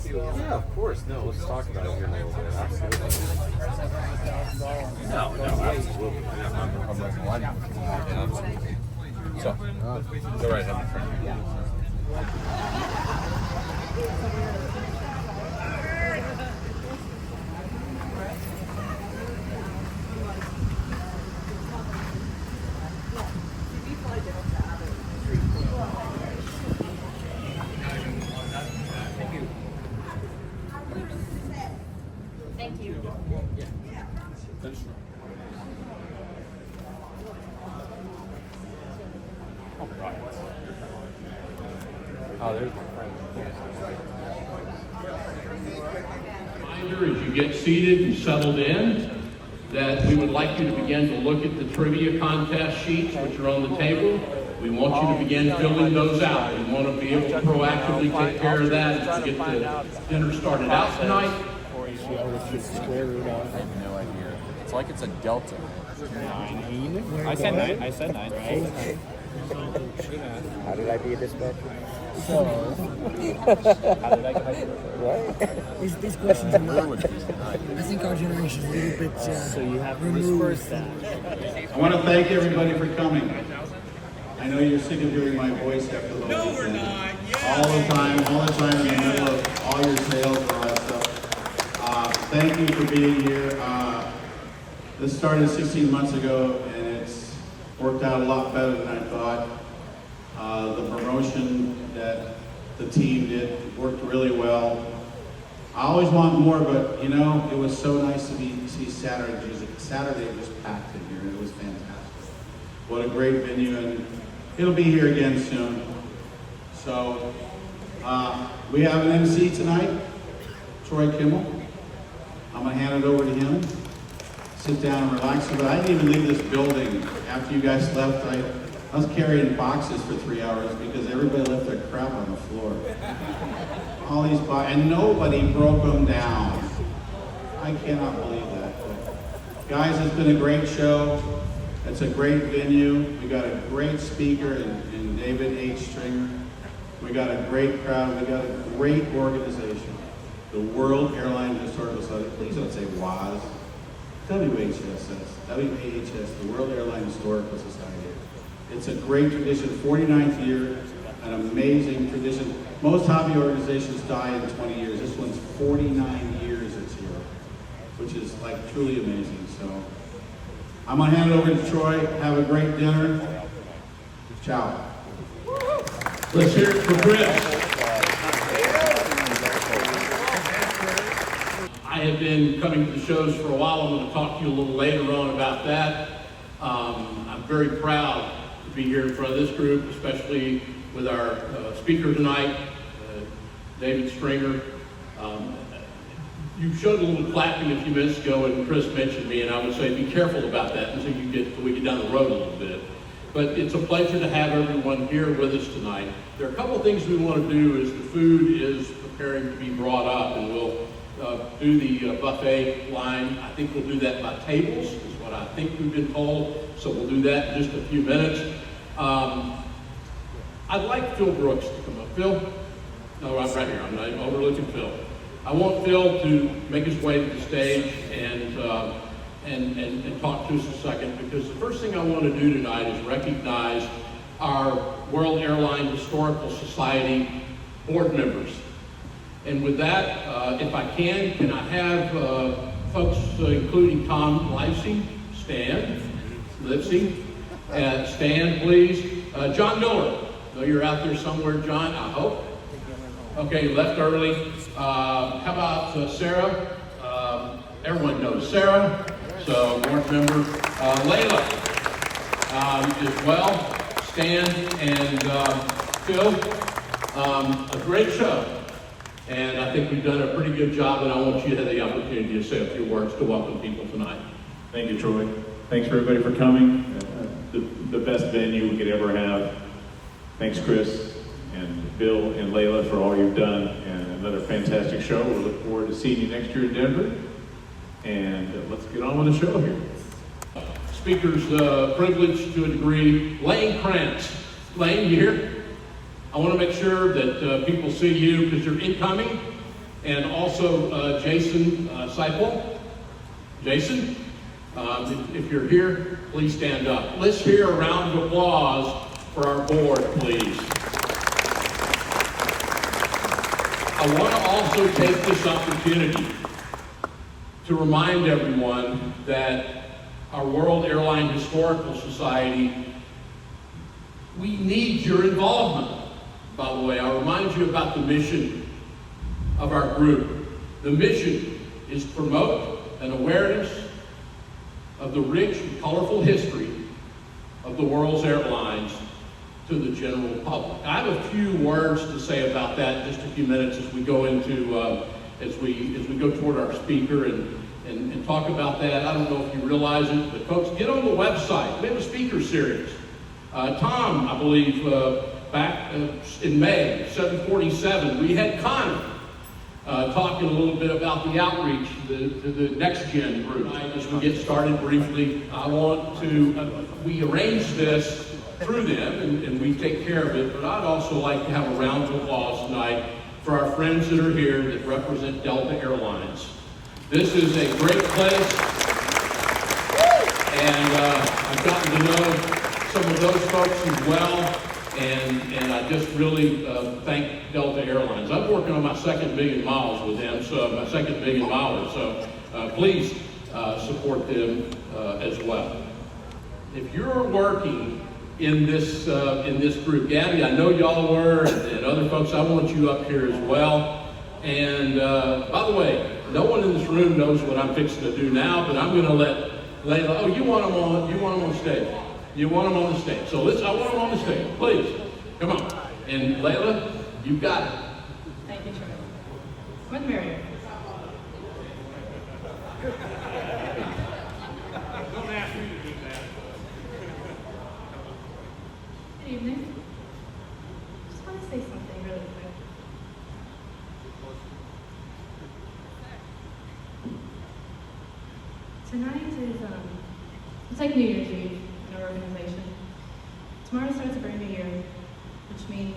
Yeah, of course. No, let's talk about it here in a little bit. Absolutely. No, absolutely. I'm absolutely. So, go right ahead, my friend. Thank you. Oh, there's my friend. Reminder, as you get seated and settled in, that we would like you to begin to look at the trivia contest sheets which are on the table. We want you to begin filling those out. We want to be able to proactively take care of that and to get the dinner started out tonight. Square root of. I have no idea. It's like it's a delta. 9. I said 9. I said 9. Right? How did I be a dispatcher? So, how did I get my These questions are not. I think our generation is a little bit. So you have to removed. disperse that. I want to thank everybody for coming. I know you're sick of hearing my voice after the whole weekend. All the time in the middle of all your sales and all that stuff. Thank you for being here. This started 16 months ago, and it's worked out a lot better than I thought. The promotion that the team did worked really well. I always want more, but you know, it was so nice to see Saturday just packed in here. It was fantastic. What a great venue, and it'll be here again soon. So we have an MC tonight, Troy Kimmel. I'm gonna hand it over to him. Sit down and relax. But I didn't even leave this building after you guys left. I was carrying boxes for 3 hours because everybody left their crap on the floor. All these boxes, and nobody broke them down. I cannot believe that. But guys, it's been a great show. It's a great venue. We got a great speaker in David H. Stringer. We got a great crowd. We got a great organization. The World Airline Historical Society. Please don't say WAS. WAHS, the World Airline Historical Society. It's a great tradition, 49th year, an amazing tradition. Most hobby organizations die in 20 years. This one's 49 years it's here, which is like truly amazing. So I'm gonna hand it over to Troy. Have a great dinner. Ciao. Let's hear it for Chris. I have been coming to the shows for a while. I'm going to talk to you a little later on about that. I'm very proud to be here in front of this group, especially with our speaker tonight, David Stringer. You showed a little clapping a few minutes ago, and Chris mentioned me, and I would say be careful about that until we get down the road a little bit. But it's a pleasure to have everyone here with us tonight. There are a couple of things we want to do as the food is preparing to be brought up, and we'll do the buffet line. I think we'll do that by tables, is what I think we've been told. So we'll do that in just a few minutes. I'd like Phil Brooks to come up. Phil? No, I'm right here. I'm not even overlooking Phil. I want Phil to make his way to the stage and talk to us a second, because the first thing I want to do tonight is recognize our World Airline Historical Society board members. And with that, if I can I have folks, including Tom Livesey, stand, please. John Miller, know you're out there somewhere, John, I hope. Okay, you left early. How about Sarah? Everyone knows Sarah, so board member. Layla, as well. Stan and Phil, a great show. And I think we've done a pretty good job, and I want you to have the opportunity to say a few words to welcome people tonight. Thank you, Troy. Thanks for everybody for coming. The best venue we could ever have. Thanks, Chris and Bill and Layla, for all you've done, and another fantastic show. We look forward to seeing you next year in Denver. And let's get on with the show here. Speaker's privilege to a degree. Lane Krantz. Lane, you here? I want to make sure that people see you because you're incoming. And also Jason Seipel. Jason, if you're here, please stand up. Let's hear a round of applause for our board, please. I want to also take this opportunity to remind everyone that our World Airline Historical Society, we need your involvement. By the way, I'll remind you about the mission of our group. The mission is to promote an awareness of the rich and colorful history of the world's airlines to the general public. I have a few words to say about that in just a few minutes as we go into as we go toward our speaker and talk about that. I don't know if you realize it, but folks, get on the website. We have a speaker series. Tom, I believe, back in May, 747, we had Connor talking a little bit about the outreach to the next gen group. As we get started briefly, I want to, we arranged this through them and we take care of it, but I'd also like to have a round of applause tonight for our friends that are here that represent Delta Airlines. This is a great place, and I've gotten to know some of those folks as well, and I just really thank Delta Airlines. I'm working on my second million miles with them, so my second million milers, so please support them as well. If you're working in this group, Gabby, I know y'all were, and other folks, I want you up here as well. And by the way, no one in this room knows what I'm fixing to do now, but I'm going to let Layla. Oh, you want them on stage? You want them on the stage? So I want them on the stage, please. Come on. And Layla, you got it. Thank you, Charlie. What Mary? Don't ask me to do that. Good evening. Just want to say something really quick. Tonight is, it's like New Year's Eve in our organization. Tomorrow starts a brand new year, which means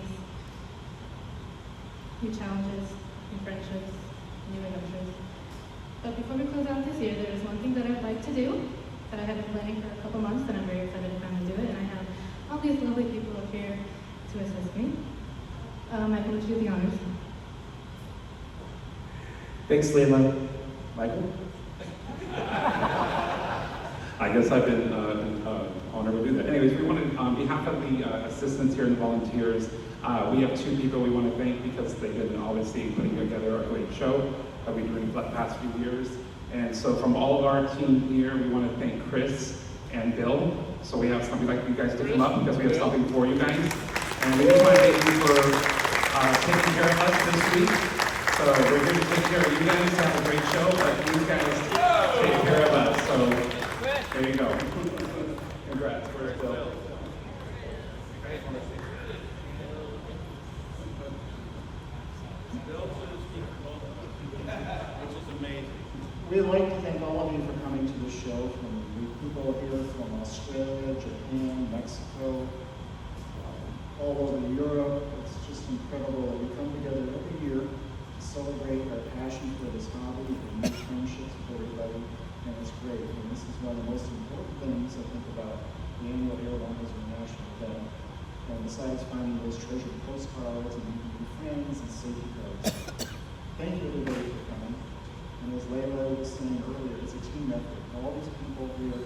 new challenges, new friendships, new adventures. But before we close out this year, there is one thing that I'd like to do that I have been planning for a couple months, and I'm very excited to finally do it. And I have all these lovely people up here to assist me. Michael, would you do the honors? Thanks, Layla. Michael? I guess I've been honored to do that. Anyways, we want to, on behalf of the assistants here and volunteers, we have two people we want to thank because they've been obviously putting together a great show that we've been doing for the past few years. And so from all of our team here, we want to thank Chris and Bill. So we have something like you guys to come up because we have something for you guys. And we just want to thank you for taking care of us this week. So we're here to take care of you guys, have a great show, but these guys take care of us. So there you go. Congrats. Where's Bill? We'd like to thank all of you for coming to the show, from people here from Australia, Japan, Mexico, all over Europe. It's just incredible that we come together every year to celebrate our passion for this hobby and make friendships with everybody, and it's great. And this is one of the most important things I think about the annual Airliners International event. And besides finding those treasured postcards and meeting friends and safety cards. Thank you everybody for coming. And as Layla was saying earlier, it's a team effort. All these people here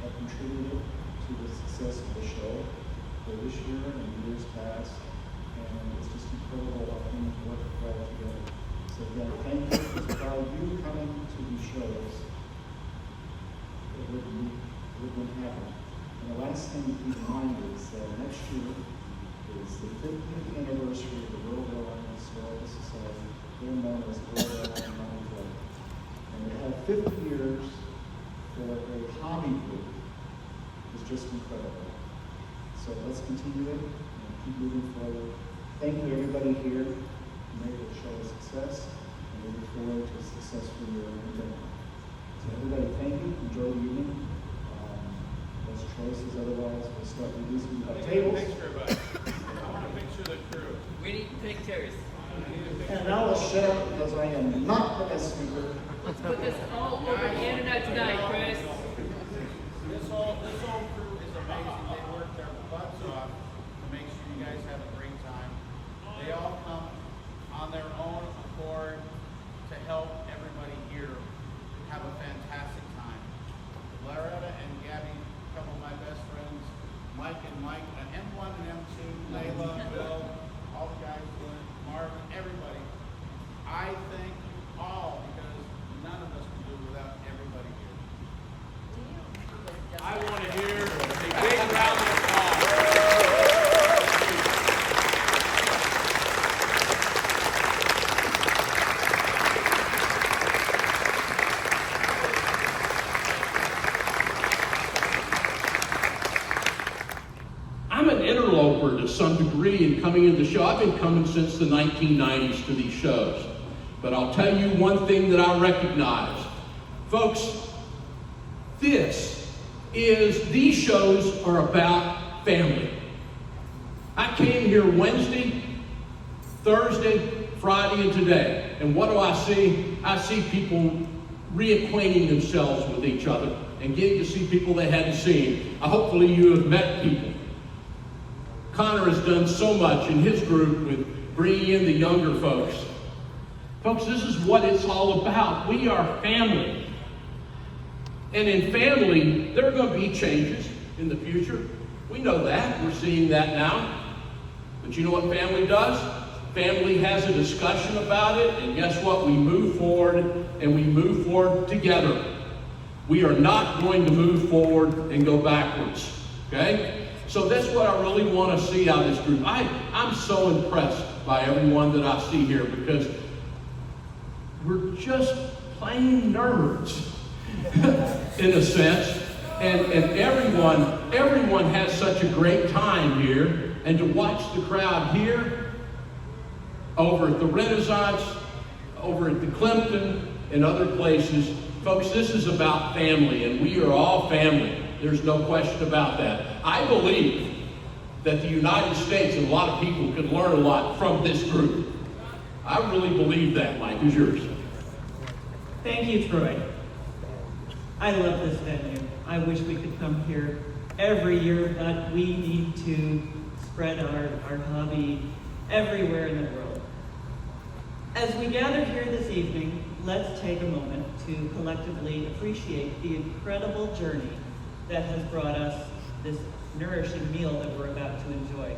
have contributed to the success of the show for this year and years past. And it's just incredible how things work well together. So again, thank you. It's without you coming to these shows, it wouldn't happen. And the last thing to keep in mind is that next year is the 50th anniversary of the World Airline Historical Society. They're known as World Airline Club. And to have 50 years for a hobby group is just incredible. So let's continue it and keep moving forward. Thank you everybody here. Make the show a success, and we look forward to a successful year in dinner. So everybody, thank you. Enjoy the evening. Those choices, otherwise we'll start releasing tables. Thanks, everybody. I want to make sure that crew. We need to take chairs. And now let's shut up because I am not the best speaker. Let's put this all over the internet tonight, Chris. This whole crew is amazing. They work their butts off to make sure you guys have a great time. They all come on their own accord to help everybody here have a fantastic time. Loretta and Gabby, a couple of my best friends, Mike and Mike, M1 and M2, Layla, Bill, all the guys doing it, Marvin, everybody. I thank you all because none of us can do it without everybody here. I want to hear a big round of applause. I'm an interloper to some degree in coming into the show. I've been coming since the 1990s to these shows. But I'll tell you one thing that I recognize. Folks, these shows are about family. I came here Wednesday, Thursday, Friday, and today. And what do I see? I see people reacquainting themselves with each other and getting to see people they hadn't seen. Hopefully you have met people. Connor has done so much in his group with bringing in the younger folks. Folks, this is what it's all about. We are family. And in family, there are going to be changes in the future. We know that. We're seeing that now. But you know what family does? Family has a discussion about it, and guess what? We move forward, and we move forward together. We are not going to move forward and go backwards. Okay? So that's what I really want to see out of this group. I'm so impressed by everyone that I see here because we're just plain nerds in a sense. And everyone has such a great time here. And to watch the crowd here, over at the Renaissance, over at the Clemton, and other places, folks, this is about family, and we are all family. There's no question about that. I believe that the United States and a lot of people could learn a lot from this group. I really believe that. Mike, is yours. Thank you, Troy. I love this venue. I wish we could come here every year, but we need to spread our hobby everywhere in the world. As we gather here this evening, let's take a moment to collectively appreciate the incredible journey that has brought us this nourishing meal that we're about to enjoy.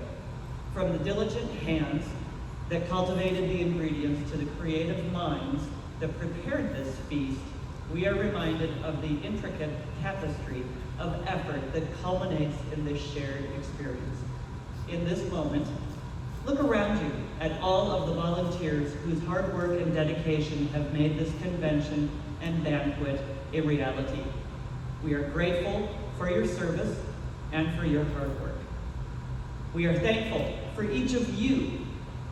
From the diligent hands that cultivated the ingredients to the creative minds that prepared this feast, we are reminded of the intricate tapestry of effort that culminates in this shared experience. In this moment, look around you at all of the volunteers whose hard work and dedication have made this convention and banquet a reality. We are grateful for your service and for your hard work. We are thankful for each of you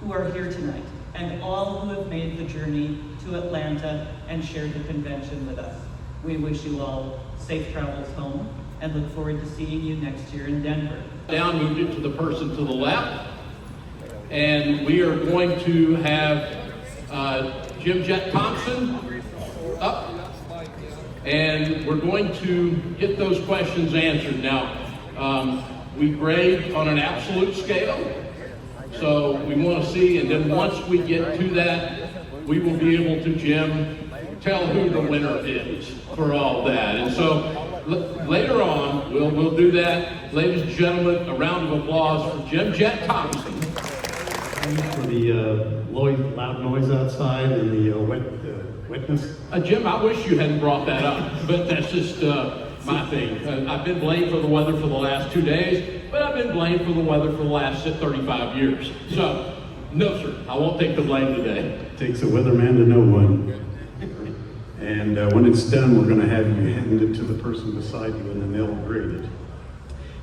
who are here tonight and all who have made the journey to Atlanta and shared the convention with us. We wish you all safe travels home and look forward to seeing you next year in Denver. Down, moved it to the person to the left. And we are going to have Jim Jet Thompson up. And we're going to get those questions answered. Now, we grade on an absolute scale. So we want to see, and then once we get to that, we will be able to, Jim, tell who the winner is for all that. And so later on, we'll do that. Ladies and gentlemen, a round of applause for Jim Jet Thompson. For the loud noise outside and the wetness. Jim, I wish you hadn't brought that up, but that's just my thing. I've been blamed for the weather for the last 2 days, but I've been blamed for the weather for the last 35 years. So, no, sir, I won't take the blame today. It takes a weatherman to know one. And when it's done, we're going to have you hand it to the person beside you, and then they'll grade it.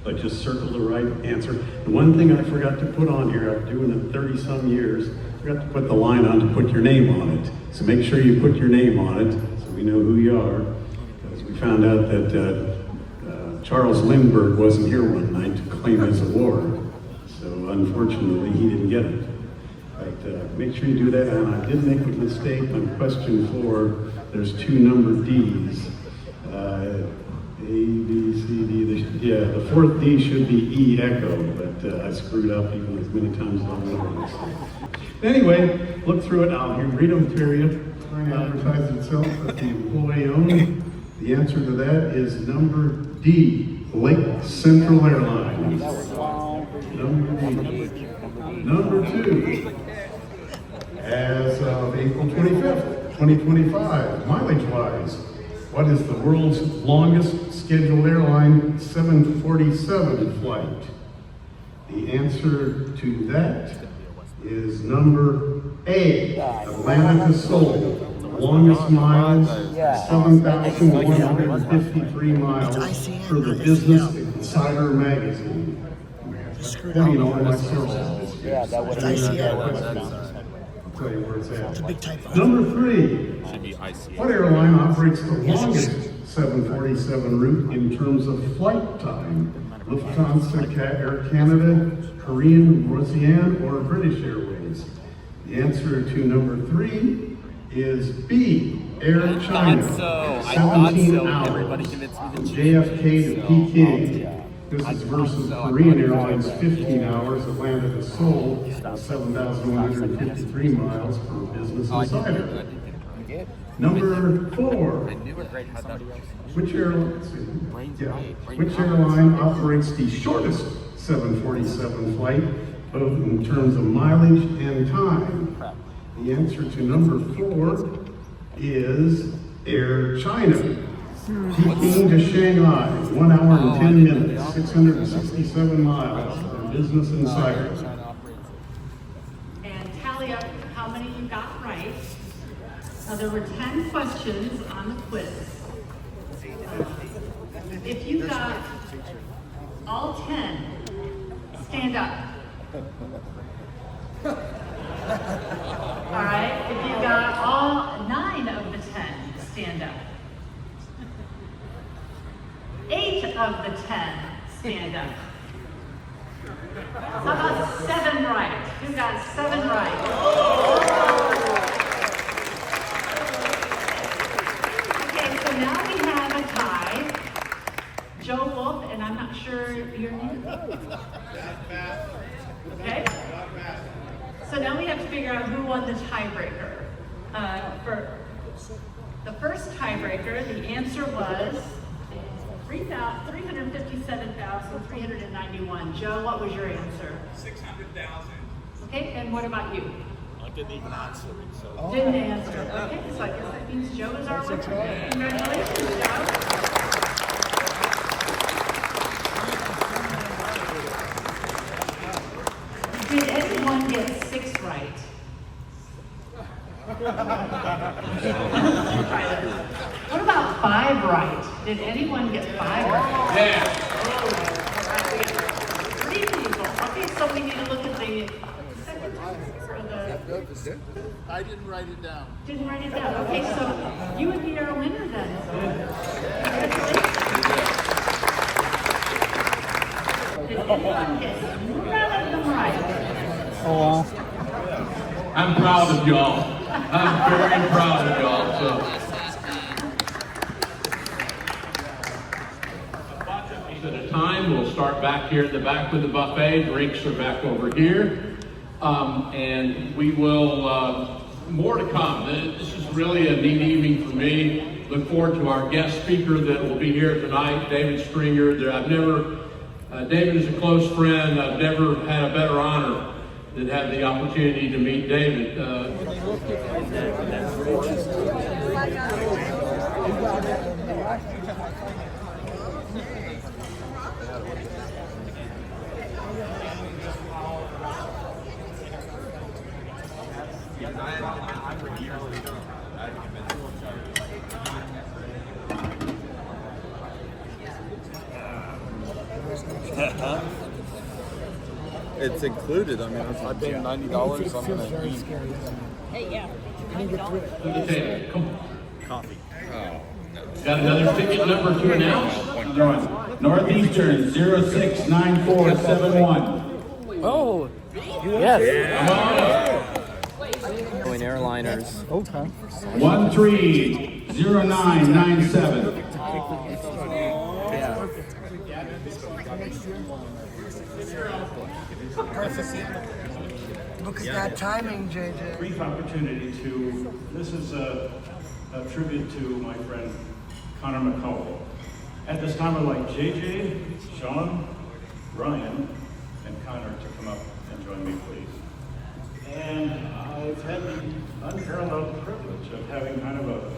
But just circle the right answer. The one thing I forgot to put on here, I've been doing it 30-some years, I forgot to put the line on to put your name on it. So make sure you put your name on it so we know who you are. Because we found out that Charles Lindbergh wasn't here one night to claim his award. So unfortunately, he didn't get it. But make sure you do that. And I did make a mistake on question 4. There's 2 number D's. A, B, C, D. The 4th D should be E echo, but I screwed up even as many times as I wanted. Anyway, look through it. I'll read them to you. Trying to advertise itself as the employee owned. The answer to that is number D, Lake Central Airlines. Number D. Number 2, as of April 25th, 2025, mileage-wise, what is the world's longest scheduled airline 747 flight? The answer to that is number A, Atlanta to Seoul. Longest miles, 7,153 miles per the Business Insider magazine. Pointing all my sources. Yeah, that was ICL. I'll tell you where it's at. It's a big typo. Number 3, what airline operates the longest 747 route in terms of flight time? Lufthansa, Air Canada, Korean, Rossian, or British Airways? The answer to number 3 is B, Air China. 17 hours. Everybody convinced me From JFK to Peking. This is versus Korean Airlines 15 hours, Atlanta to Seoul, 7,153 miles per Business Insider. Number 4, which airline operates the shortest 747 flight, both in terms of mileage and time? The answer to number 4 is Air China. Peking to Shanghai, 1 hour and 10 minutes, 667 miles, for Business Insider. And tally up how many you got right. Now, there were 10 questions on the quiz. If you got all 10, stand up. All right, if you got all 9 of the 10, stand up. 8 of the 10, stand up. How about 7 right? Who got 7 right? Okay, so now we have a tie. Joe Wolf, and I'm not sure your name. Okay? So now we have to figure out who won the tiebreaker. For the first tiebreaker, the answer was 357,391. Joe, what was your answer? 600,000. Okay, and what about you? I didn't even answer it, so. Didn't answer. Okay, so I guess that means Joe is our winner. Congratulations, Joe. Did anyone get 6 right? What about 5 right? Did anyone get 5 right? Yeah. All right, we got 3 people. Okay, so we need to look at the second or the. I didn't write it down. Didn't write it down. Okay, so you would be our winner then. Congratulations. Did anyone get none of them right? Oh, wow. I'm proud of y'all. I'm very proud of y'all. So. At a time, we'll start back here at the back with the buffet. Drinks are back over here. And we will, more to come. This is really a neat evening for me. Look forward to our guest speaker that will be here tonight, David Stringer. David is a close friend. I've never had a better honor than have the opportunity to meet David. It's included. I mean, I paid $90. I'm gonna eat. Hey, yeah. Okay, come on. Coffee. Oh. Got another ticket number to announce? Another one. Northeastern 069471. Oh, yes. Come on. Airliners. Okay. 130997. Look at that timing, JJ. Brief opportunity to, this is a tribute to my friend Connor McCauley. At this time, I'd like JJ, Sean, Ryan, and Connor to come up and join me, please. And I've had the unparalleled privilege of having kind of a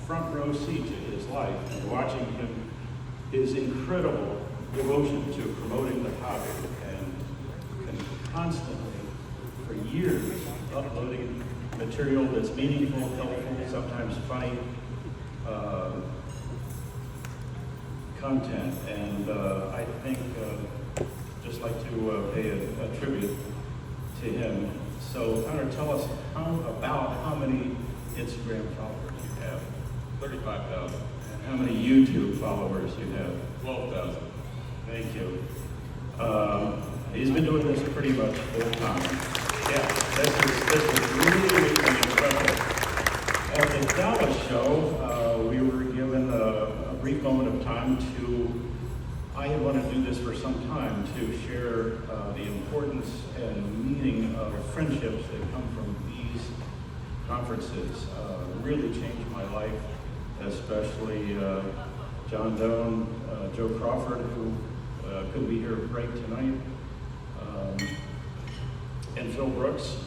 front row seat to his life and watching him, his incredible devotion to promoting the hobby and constantly, for years, uploading material that's meaningful, helpful, sometimes funny content. And I think just like to pay a tribute to him. So Connor, tell us about how many Instagram followers you have. 35,000. And how many YouTube followers you have. 12,000. Thank you. He's been doing this pretty much full time. Yeah, this is really incredible. At the Dallas show, we were given a brief moment of time to, I had wanted to do this for some time, to share the importance and meaning of friendships that come from these conferences. Really changed my life, especially John Doan, Joe Crawford, who couldn't be here right tonight, and Phil Brooks.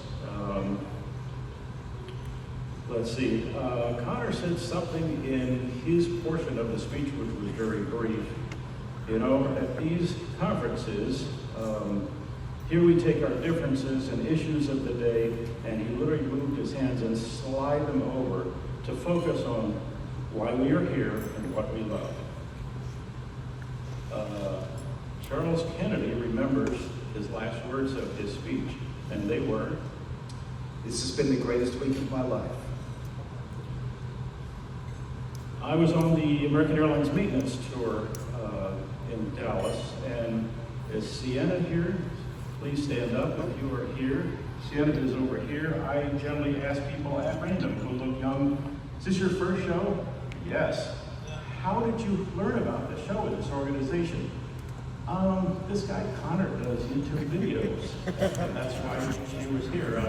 Let's see, Connor said something in his portion of the speech which was very brief. You know, at these conferences, here we take our differences and issues of the day, and he literally moved his hands and slide them over to focus on why we are here and what we love. Charles Kennedy remembers his last words of his speech, and they were, "This has been the greatest week of my life." I was on the American Airlines maintenance tour in Dallas, and is Sienna here? Please stand up if you are here. Sienna is over here. I generally ask people at random who look young, is this your first show? Yes. How did you learn about the show and this organization? This guy Connor does YouTube videos, and that's why she was here. A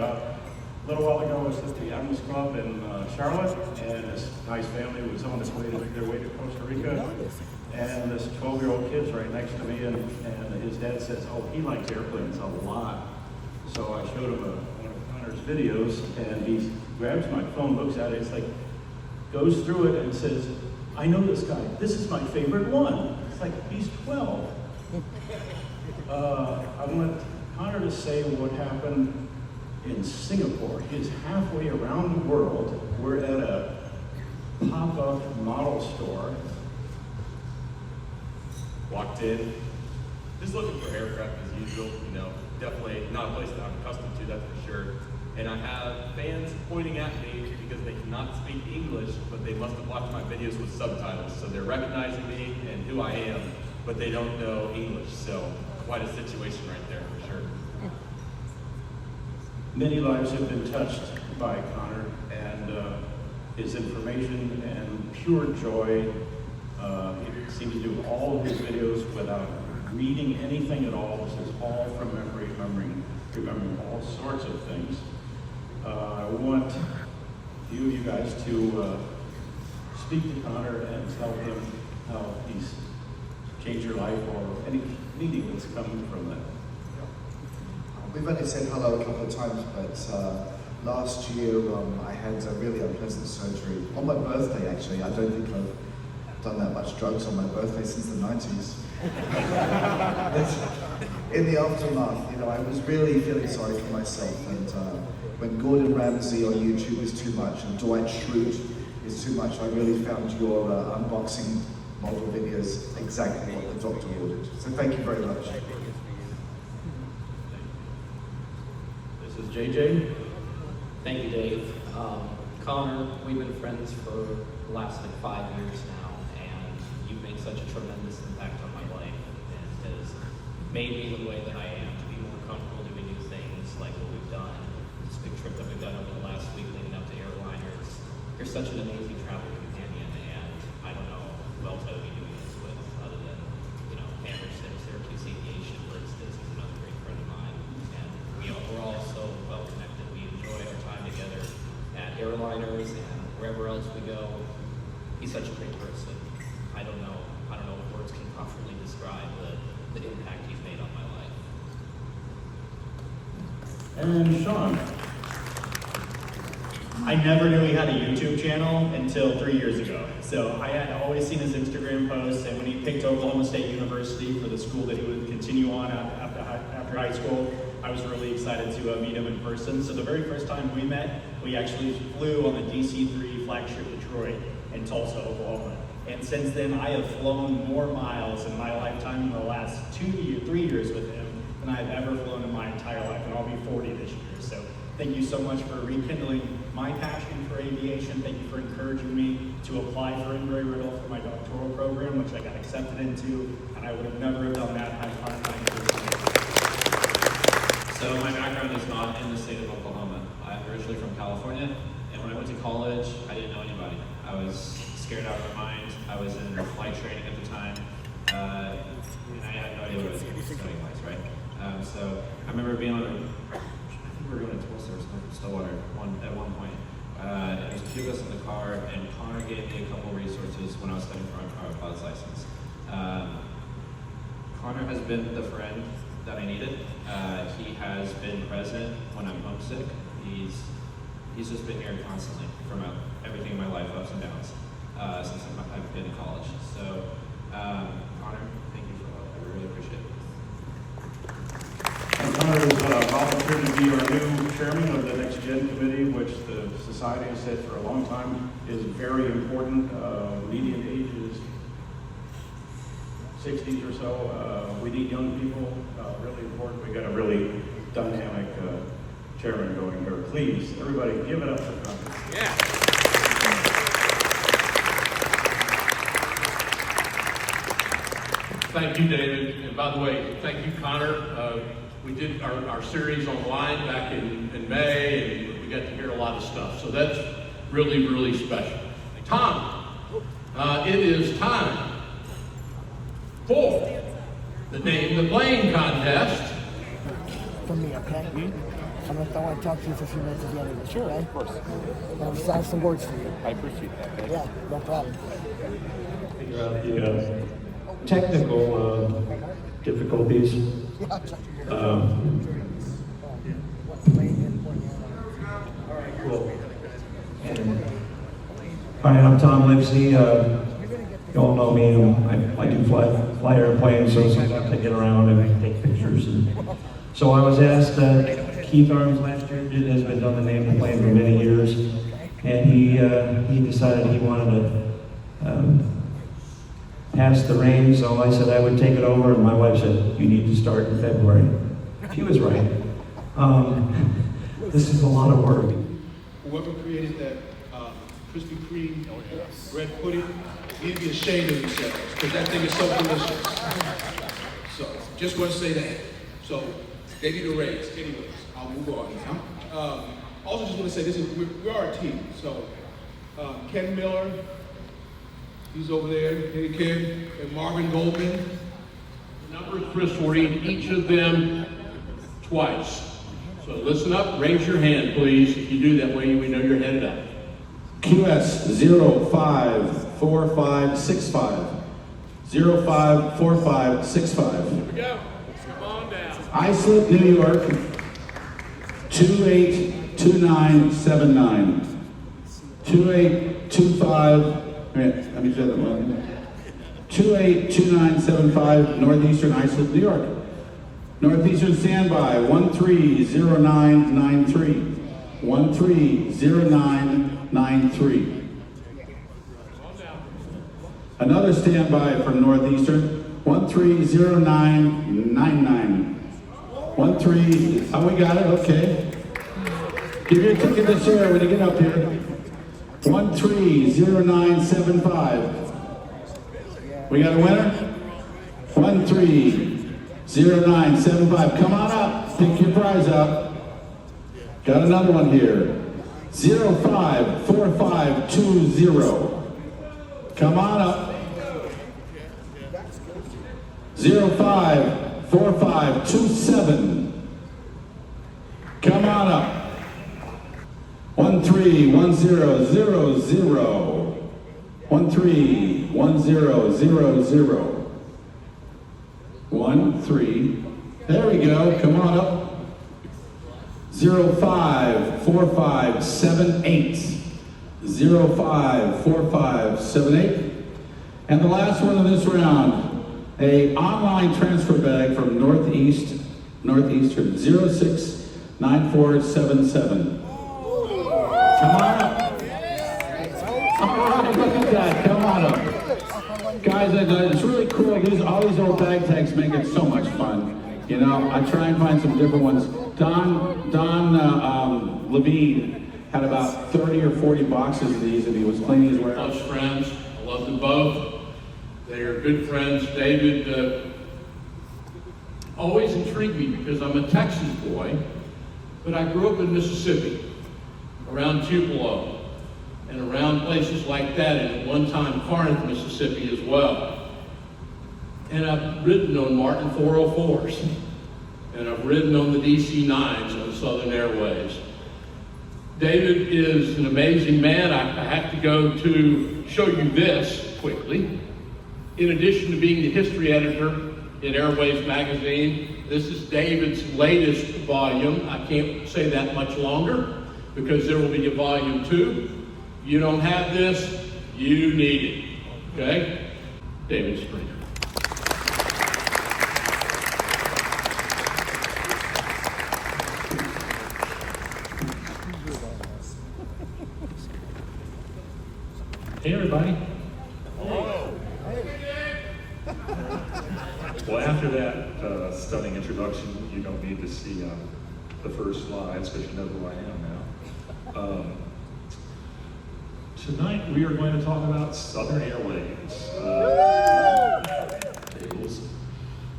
little while ago, I was at the Adams Club in Charlotte, and this nice family was on their way to Costa Rica, and this 12-year-old kid's right next to me, and his dad says, oh, he likes airplanes a lot. So I showed him one of Connor's videos, and he grabs my phone, looks at it, it's like, goes through it and says, I know this guy, this is my favorite one. It's like, he's 12. I want Connor to say what happened in Singapore. He's halfway around the world. We're at a pop-up model store. Walked in, just looking for aircraft as usual, you know, definitely not a place that I'm accustomed to, that's for sure. And I have fans pointing at me because they cannot speak English, but they must have watched my videos with subtitles. So they're recognizing me and who I am, but they don't know English. So quite a situation right there for sure. Many lives have been touched by Connor and his information and pure joy. He seems to do all of his videos without reading anything at all. This is all from memory, remembering all sorts of things. I want you guys to speak to Connor and tell him how he's changed your life or any meaning that's coming from that. We've only said hello a couple of times, but last year I had a really unpleasant surgery on my birthday. Actually, I don't think I've done that much drugs on my birthday since the 90s. In the aftermath, you know, I was really feeling sorry for myself, and when Gordon Ramsay on YouTube is too much and Dwight Schrute is too much, I really found your unboxing model videos exactly what the doctor ordered. So thank you very much. This is JJ. Thank you, Dave. Connor, we've been friends for the last 5 years now, and you've made such a tremendous impact on my life. It has made me the way that I am, to be more comfortable doing new things like what we've done. This big trip that we've done over the last week leading up to such an amazing travel companion, and I don't know who else I would be doing this with other than, Anderson, Syracuse Aviation, for instance, is another great friend of mine. And we're all so well connected. We enjoy our time together at Airliners and wherever else we go. He's such a great person. I don't know if words can properly describe the impact he's made on my life. And Sean. I never knew he had a YouTube channel until 3 years ago. So I had always seen his Instagram posts, and when he picked Oklahoma State University for the school that he would continue on after high school, I was really excited to meet him in person. So the very first time we met, we actually flew on the DC-3 flagship Detroit in Tulsa, Oklahoma. And since then, I have flown more miles in my lifetime in the last 3 years with him than I've ever flown in my entire life, and I'll be 40 this year. So thank you so much for rekindling my passion for aviation. Thank you for encouraging me to apply for Embry-Riddle for my doctoral program, which I got accepted into, and I would have never have done that had I not. So my background is not in the state of Oklahoma. I'm originally from California, and when I went to college, I didn't know anybody. I was scared out of my mind. I was in flight training at the time, and I had no idea what I was studying was, right? So I remember being on we were going to Tulsa or something from Stillwater at one point. There was a few of us in the car, and Connor gave me a couple resources when I was studying for my private pilot's license. Connor has been the friend that I needed. He has been present when I'm homesick. He's just been here constantly from everything in my life, ups and downs, since I've been in college. So, Connor, thank you for all. I really appreciate it. And Connor is volunteered to be our new chairman of the Next Gen Committee, which the society has said for a long time is very important. Median age is 60s or so. We need young people, really important. We got a really dynamic chairman going here. Please, everybody, give it up for Connor. Yeah. Thank you, David. And by the way, thank you, Connor. We did our series online back in May, and we got to hear a lot of stuff. So that's really, really special. Tom, it is time for the Name the Plane contest. From me, okay? I want to talk to you for a few minutes at the end of the show, right? Of course. I have some words for you. I appreciate that. Yeah, no problem. Figure out the technical difficulties. Cool. Hi, I'm Tom Livesey. You all know me. I do fly airplanes, so sometimes I get around and I take pictures. So I was asked, Keith Arms last year has been on the Name the Plane for many years, and he decided he wanted to pass the reins, so I said I would take it over, and my wife said, you need to start in February. She was right. This is a lot of work. Whoever created that Krispy Kreme red pudding, you'd be ashamed of yourselves, because that thing is so delicious. So, just want to say that. So, they need a raise. Anyways, I'll move on. Also, just want to say we are a team. So, Ken Miller, he's over there. Hey, Ken, and Marvin Goldman. The numbers, Chris, will read each of them twice. So listen up, raise your hand, please. If you do that way, we know you're headed up. QS 054565. 054565. Here we go. Come on down. Islip, New York, 282979. 2825, let me say that one. 282975, Northeastern Islip, New York. Northeastern standby, 130993. 130993. Another standby for Northeastern, 130999. 13, oh, we got it, okay. Give your ticket to Sarah when you get up here. 130975. We got a winner? 130975. Come on up, pick your prize up. Got another one here. 054520. Come on up. 054527. Come on up. 131000. 131000. 13. There we go. Come on up. 054578. 054578. And the last one of this round, a online transfer bag from Northeastern 069477. Come on up. All right, look at that. Come on up. Guys, it's really cool. All these old bag tags make it so much fun. You know, I try and find some different ones. Don Levine had about 30 or 40 boxes of these, and he was cleaning his warehouse. Close friends. I love them both. They are good friends. David always intrigued me because I'm a Texas boy, but I grew up in Mississippi, around Tupelo, and around places like that, and at one time Corinth, Mississippi as well. And I've ridden on Martin 404s, and I've ridden on the DC-9s on Southern Airways. David is an amazing man. I have to go to show you this quickly. In addition to being the history editor in Airways magazine, this is David's latest volume. I can't say that much longer because there will be a volume 2. If you don't have this, you need it. Okay? David Springer. Hey everybody. Well, after that stunning introduction, you don't need to see the first slides because you know who I am now. Tonight we are going to talk about Southern Airways. Tables.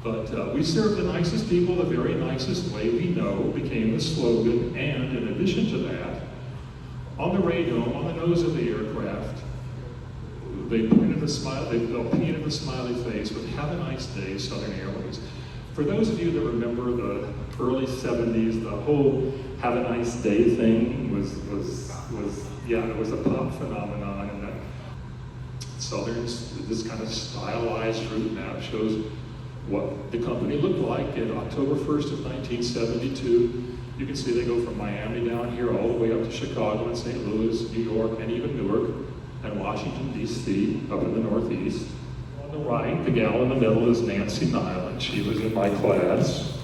But we serve the nicest people the very nicest way we know became the slogan, and in addition to that, on the radio, on the nose of the aircraft, they painted a smiley face with "Have a nice day, Southern Airways." For those of you that remember the early 70s, the whole "Have a nice day" thing was it was a pop phenomenon, and that Southern's, this kind of stylized route map shows what the company looked like in October 1st of 1972. You can see they go from Miami down here all the way up to Chicago and St. Louis, New York, and even Newark, and Washington, D.C., up in the Northeast. On the right, the gal in the middle is Nancy Nyland. She was in my class.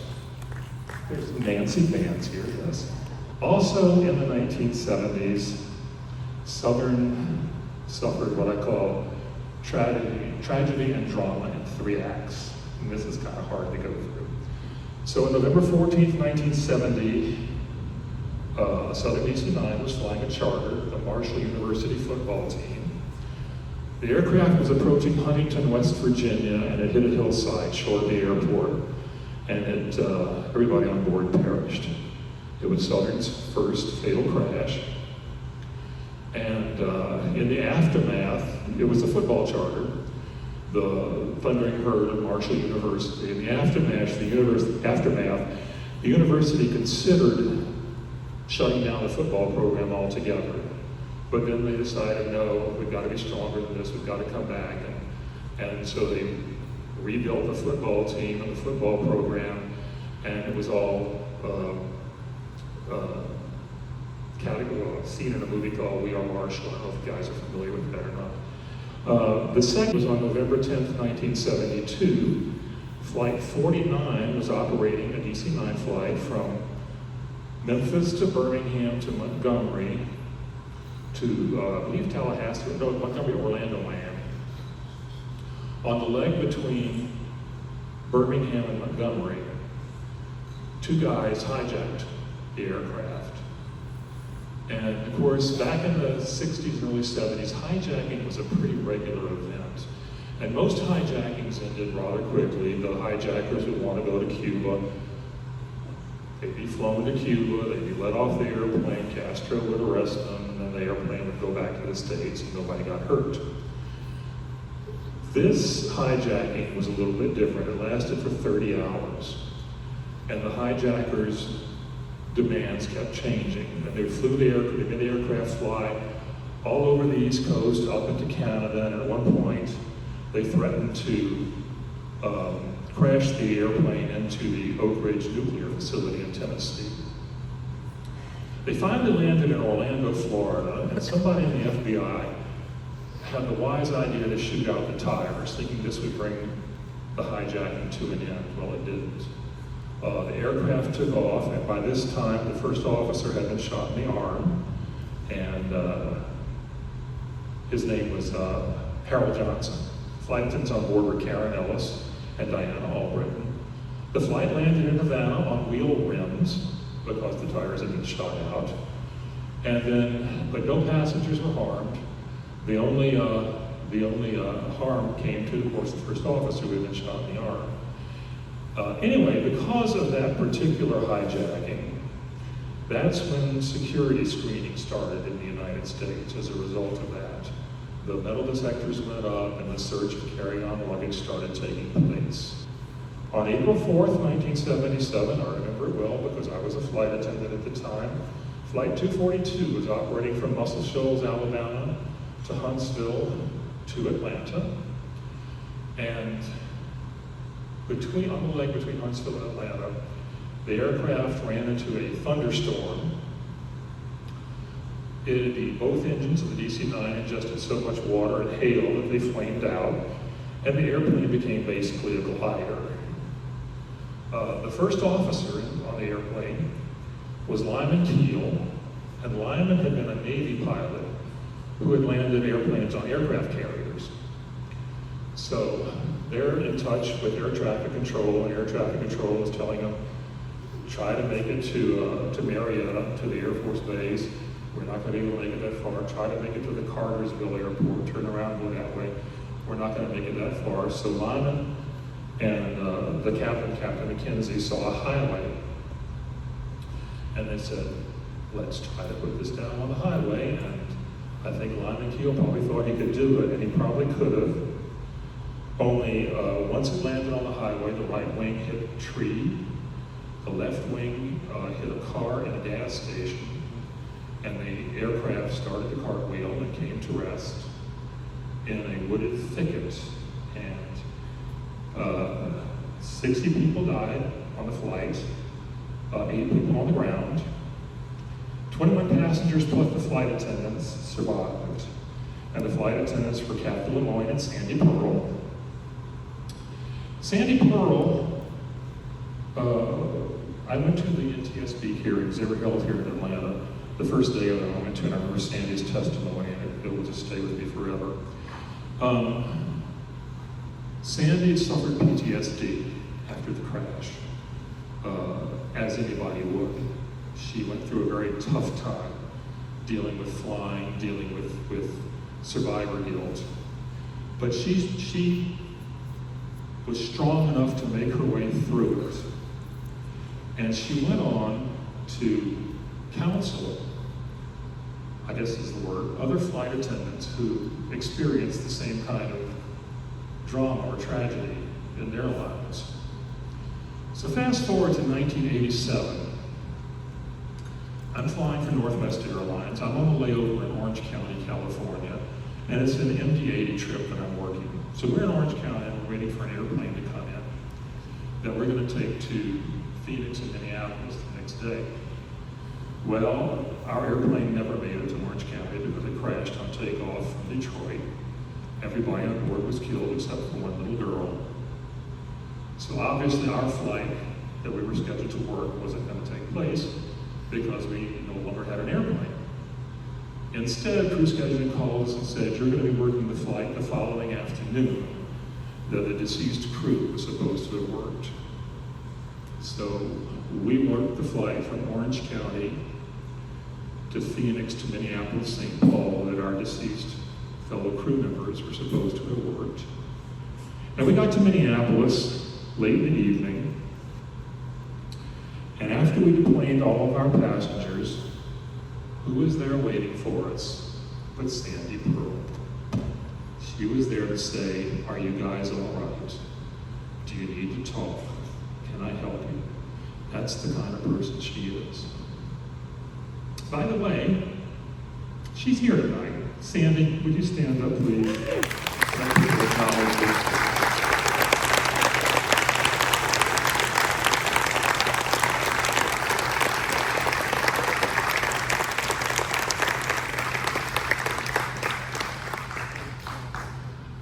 There's Nancy Vance here, yes. Also in the 1970s, Southern suffered what I call tragedy and drama in 3 acts. And this is kind of hard to go through. So on November 14th, 1970, Southern DC-9 was flying a charter, the Marshall University football team. The aircraft was approaching Huntington, West Virginia, and it hit a hillside short of the airport, and everybody on board perished. It was Southern's first fatal crash. And in the aftermath, it was a football charter, the Thundering Herd of Marshall University. In the aftermath, the university considered shutting down the football program altogether. But then they decided, no, we've got to be stronger than this, we've got to come back. And so they rebuilt the football team and the football program, and it was all seen in a movie called We Are Marshall. I don't know if you guys are familiar with that or not. The second was on November 10th, 1972. Flight 49 was operating a DC-9 flight from Memphis to Birmingham to Montgomery to, I believe, Tallahassee, no, Montgomery, Orlando land. On the leg between Birmingham and Montgomery, 2 guys hijacked the aircraft. And of course, back in the 60s and early 70s, hijacking was a pretty regular event. And most hijackings ended rather quickly. The hijackers would want to go to Cuba, They'd be flown to Cuba, they'd be let off the airplane, Castro would arrest them, and then the airplane would go back to the States and nobody got hurt. This hijacking was a little bit different. It lasted for 30 hours. And the hijackers' demands kept changing. And they made the aircraft fly all over the East Coast, up into Canada, and at one point, they threatened to crash the airplane into the Oak Ridge nuclear facility in Tennessee. They finally landed in Orlando, Florida, and somebody in the FBI had the wise idea to shoot out the tires, thinking this would bring the hijacking to an end. Well, it didn't. The aircraft took off, and by this time, the first officer had been shot in the arm, and his name was Harold Johnson. Flight attendants on board were Karen Ellis and Diana Albritton. The flight landed in Havana on wheel rims because the tires had been shot out, but no passengers were harmed. The only harm came to, of course, the first officer who had been shot in the arm. Anyway, because of that particular hijacking, that's when security screening started in the United States as a result of that. The metal detectors went up and the search for carry-on luggage started taking place. On April 4th, 1977, I remember it well because I was a flight attendant at the time, Flight 242 was operating from Muscle Shoals, Alabama, to Huntsville, to Atlanta. And on the leg between Huntsville and Atlanta, the aircraft ran into a thunderstorm. Both engines of the DC-9 ingested so much water and hail that they flamed out, and the airplane became basically a glider. The first officer on the airplane was Lyman Keel, and Lyman had been a Navy pilot who had landed airplanes on aircraft carriers. So they're in touch with air traffic control, and air traffic control is telling them, try to make it to Marietta, to the Air Force Base. We're not going to be able to make it that far. Try to make it to the Cartersville Airport, turn around, go that way. We're not going to make it that far. So Lyman and the captain, Captain McKenzie, saw a highway. And they said, let's try to put this down on the highway. And I think Lyman Keel probably thought he could do it, and he probably could have. Only once it landed on the highway, the right wing hit a tree, the left wing hit a car in a gas station, and the aircraft started to cartwheel and came to rest in a wooded thicket. And 60 people died on the flight, 8 people on the ground. 21 passengers plus the flight attendants survived. And the flight attendants were Kathy Lemoyne and Sandy Pearl. Sandy Pearl, I went to the NTSB hearings. They were held here in Atlanta. The first day of them I went to, and I remember Sandy's testimony, and it will just stay with me forever. Sandy suffered PTSD after the crash, as anybody would. She went through a very tough time dealing with flying, dealing with survivor guilt. But she was strong enough to make her way through it. And she went on to counsel, I guess is the word, other flight attendants who experienced the same kind of drama or tragedy in their lives. So fast forward to 1987. I'm flying for Northwest Airlines. I'm on the layover in Orange County, California, and it's an MD-80 trip that I'm working. So we're in Orange County and we're waiting for an airplane to come in that we're going to take to Phoenix and Minneapolis the next day. Well, our airplane never made it to Orange County because it crashed on takeoff from Detroit. Everybody on board was killed except for one little girl. So obviously our flight that we were scheduled to work wasn't going to take place because we no longer had an airplane. Instead, crew scheduling called us and said, you're going to be working the flight the following afternoon that the deceased crew was supposed to have worked. So we worked the flight from Orange County to Phoenix to Minneapolis, St. Paul, that our deceased fellow crew members were supposed to have worked. And we got to Minneapolis late in the evening, And after we deplaned all of our passengers, who was there waiting for us but Sandy Pearl? She was there to say, are you guys all right? Do you need to talk? Can I help you? That's the kind of person she is. By the way, she's here tonight. Sandy, would you stand up, please? Thank you for acknowledging this.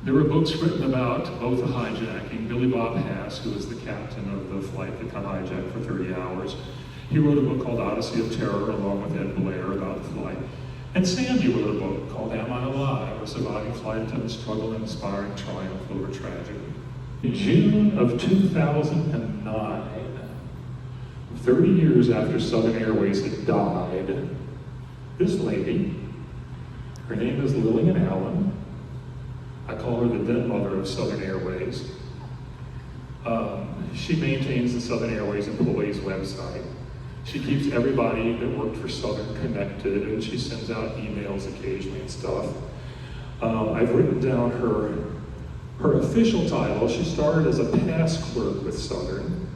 There were books written about both the hijacking. Billy Bob Hass, who was the captain of the flight that got hijacked for 30 hours, he wrote a book called Odyssey of Terror, along with Ed Blair, about the flight. And Sandy wrote a book called Am I Alive? A surviving flight attendant struggle and inspiring triumph over tragedy. In June of 2009, 30 years after Southern Airways had died, this lady, her name is Lillian Allen, I call her the dead mother of Southern Airways. She maintains the Southern Airways employees website. She keeps everybody that worked for Southern connected, and she sends out emails occasionally and stuff. I've written down her official title. She started as a pass clerk with Southern,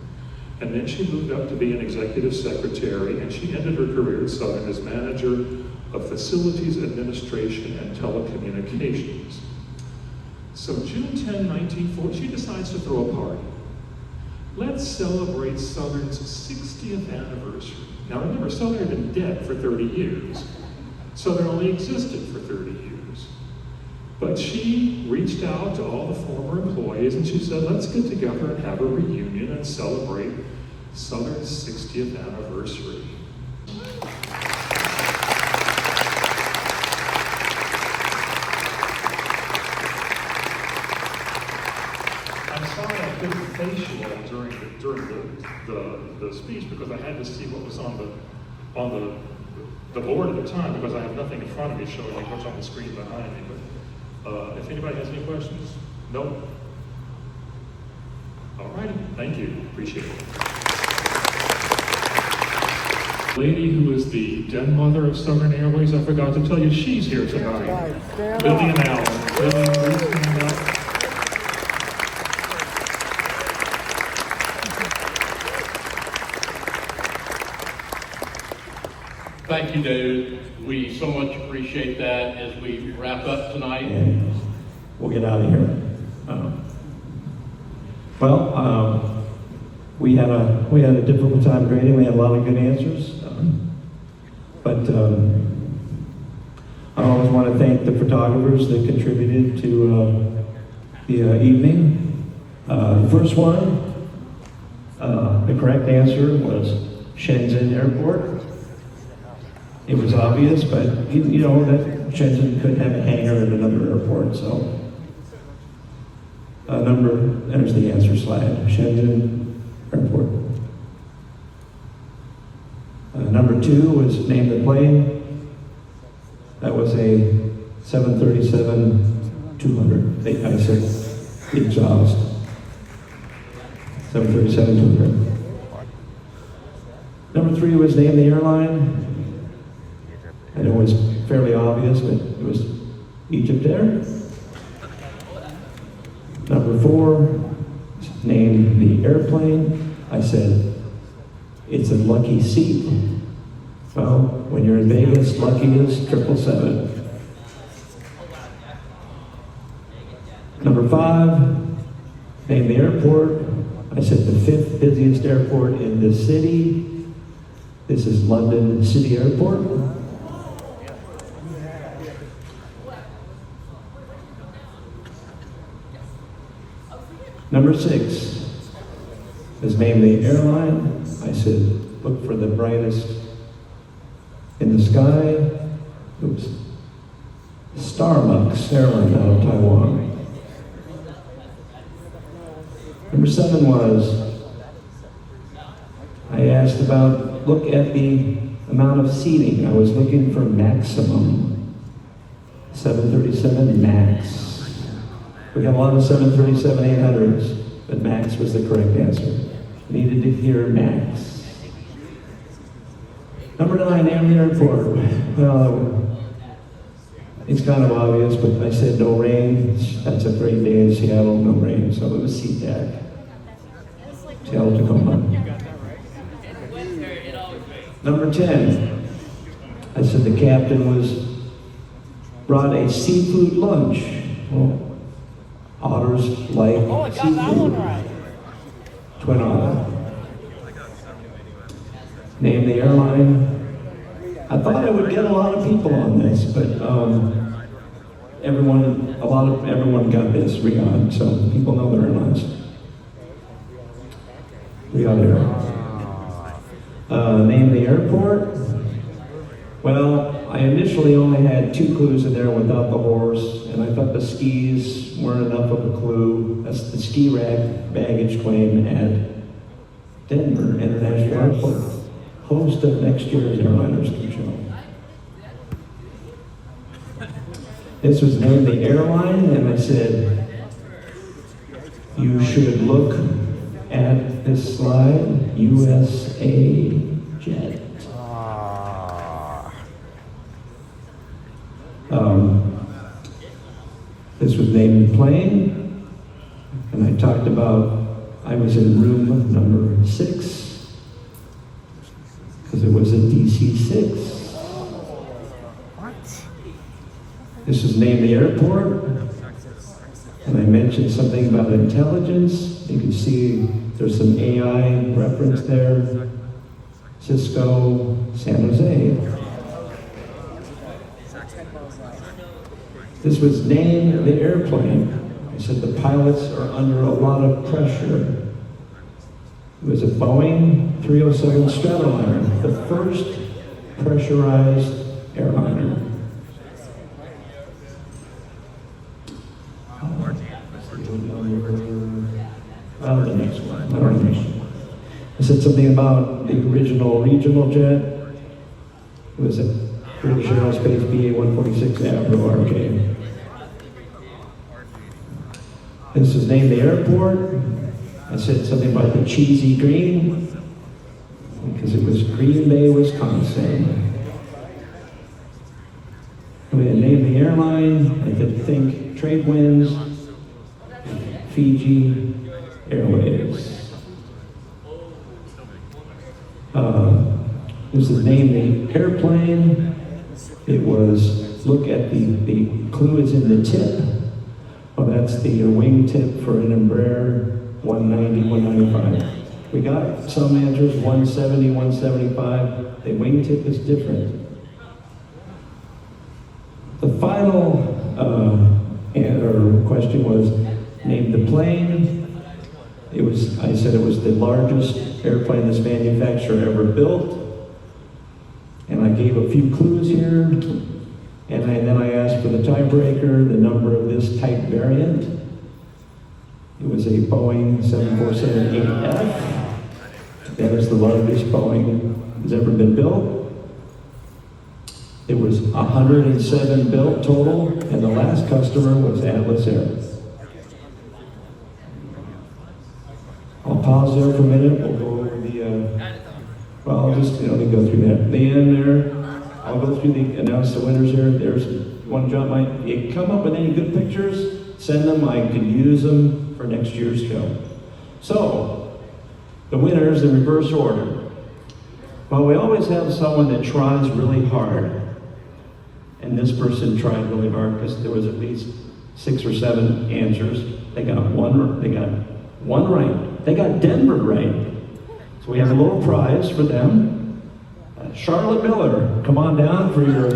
and then she moved up to be an executive secretary, and she ended her career at Southern as manager of facilities administration and telecommunications. So June 10, 1940, she decides to throw a party. Let's celebrate Southern's 60th anniversary. Now remember, Southern had been dead for 30 years. Southern only existed for 30 years. But she reached out to all the former employees and she said, let's get together and have a reunion and celebrate Southern's 60th anniversary. Facial during the speech because I had to see what was on the board at the time because I have nothing in front of me showing like what's on the screen behind me. But if anybody has any questions, no. All righty, thank you, appreciate it. Lady who is the dead mother of Southern Airways, I forgot to tell you, she's here tonight. Lillian Allen. Lillian, please stand up. Thank you, David. We so much appreciate that as we wrap up tonight. And we'll get out of here. We had a difficult time grading. We had a lot of good answers, but I always want to thank the photographers that contributed to the evening. The first one, the correct answer was Shenzhen Airport. It was obvious, but you know that Shenzhen could have a hangar at another airport, so. There's the answer slide, Shenzhen Airport. Number 2 was name the plane. That was a 737-200. I said exhaust. 737-200. Number 3 was name the airline. And it was fairly obvious, but it was Egypt Air. Number 4, name the airplane. I said, it's a lucky seat. Well, when you're in Vegas, lucky is 777. Number 5, name the airport. I said the 5th busiest airport in the city. This is London City Airport. Number 6 is name the airline. I said, look for the brightest in the sky. Oops. Starbucks Airline out of Taiwan. Number 7 was, I asked about, look at the amount of seating. I was looking for maximum. 737 MAX. We got a lot of 737-800s, but MAX was the correct answer. Needed to hear MAX. Number 9, Amity Airport. Well, it's kind of obvious, but I said no rain. That's a great day in Seattle, no rain, so it was SeaTac. Seattle, Tacoma. Number 10, I said the captain brought a seafood lunch. Well, otters like seafood. Twin Otter. Name the airline. I thought I would get a lot of people on this, but everyone got this, Riyadh, so people know their airlines. Riyadh Air. Name the airport. Well, I initially only had 2 clues in there without the horse, and I thought the skis weren't enough of a clue. That's the ski rack baggage claim at Denver International Airport, host of next year's Airliners show. This was named the Airline, and I said, you should look at this slide, USA Jet. This was named the plane, and I talked about, I was in room number 6, because it was a DC-6. This was named the airport, and I mentioned something about intelligence. You can see there's some AI reference there. Cisco, San Jose. This was named the airplane. I said the pilots are under a lot of pressure. It was a Boeing 307 Strataliner, the first pressurized airliner. The next one. I said something about the original regional jet. It was a British Aerospace BA-146 Avro RK. This is named the airport. I said something about the cheesy green, because it was Green Bay, Wisconsin. We had named the airline. I did think trade winds, Fiji, Airways. This is named the airplane. It was, look at the clue is in the tip. Well, that's the wing tip for an Embraer 190, 195. We got some answers, 170, 175. The wing tip is different. The final question was, name the plane. I said it was the largest airplane this manufacturer ever built. And I gave a few clues here. And then I asked for the tiebreaker, the number of this type variant. It was a Boeing 747-8F. That is the largest Boeing has ever been built. There was 107 built total, and the last customer was Atlas Air. I'll pause there for a minute. We'll go over I'll just go through that. The end there. I'll go through announce the winners here. There's one job. You come up with any good pictures, send them. I can use them for next year's show. So, the winners in reverse order. Well, we always have someone that tries really hard. And this person tried really hard because there was at least 6 or 7 answers. They got one right. They got Denver right. So we have a little prize for them. Charlotte Miller, come on down for your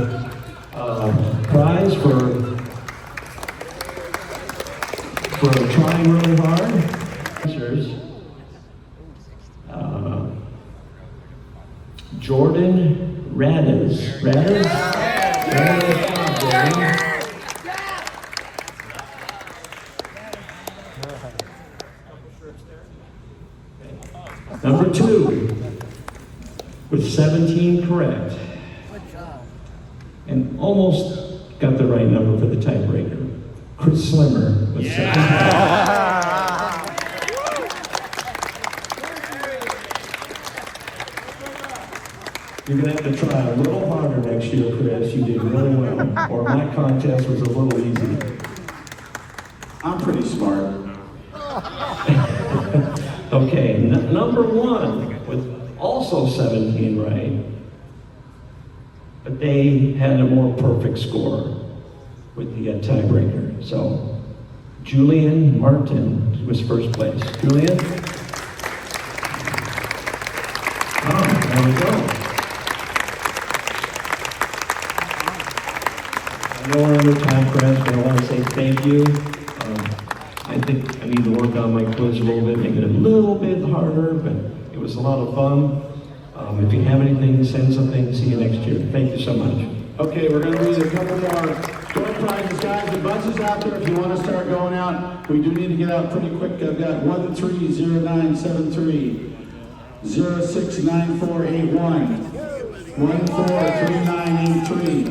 prize for trying really hard. Answers. Jordan Radis. Number 2, with 17 correct. And almost got the right number for the tiebreaker. Chris Slimmer with 17. You're gonna have to try a little harder next year, Chris. You did really well. Or my contest was a little easy. I'm pretty smart. Okay, number one with also 17 right, but they had a more perfect score with the tiebreaker. So, Julian Martin was first place. Julian? Oh, there we go. I know we're under time press, but I want to say thank you. I think I need to work on my quiz a little bit, make it a little bit harder, but it was a lot of fun. If you have anything, send something. See you next year. Thank you so much. Okay, we're going to read a couple more door prizes, guys. The buses out there, if you want to start going out, we do need to get out pretty quick. I've got 130973, 069481, 143983,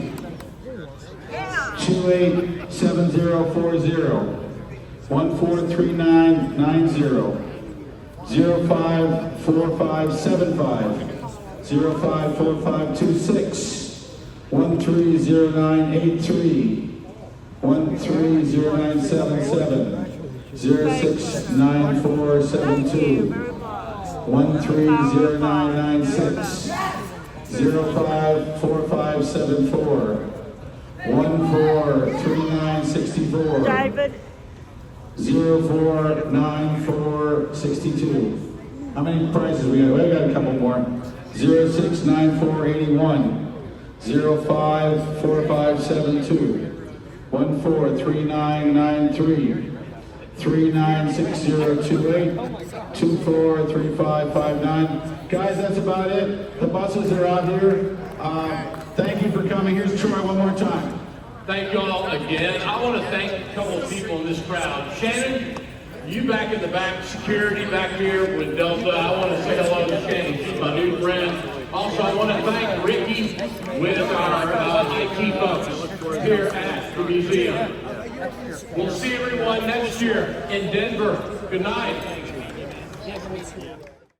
287040, 143990, 054575, 054526, 130983, 130977, 069472, 130996, 054574, 143964, 049462. How many prizes we got? We got a couple more. 069481, 054572, 143993, 396028, 243559. Guys, that's about it. The buses are out here. Thank you for coming. Here's Troy one more time. Thank you all again. I want to thank a couple of people in this crowd. Shannon, you back in the back, security back here with Delta. I want to say hello to Shannon. She's my new friend. Also, I want to thank Ricky with our IT folks here at the museum. We'll see everyone next year in Denver. Good night.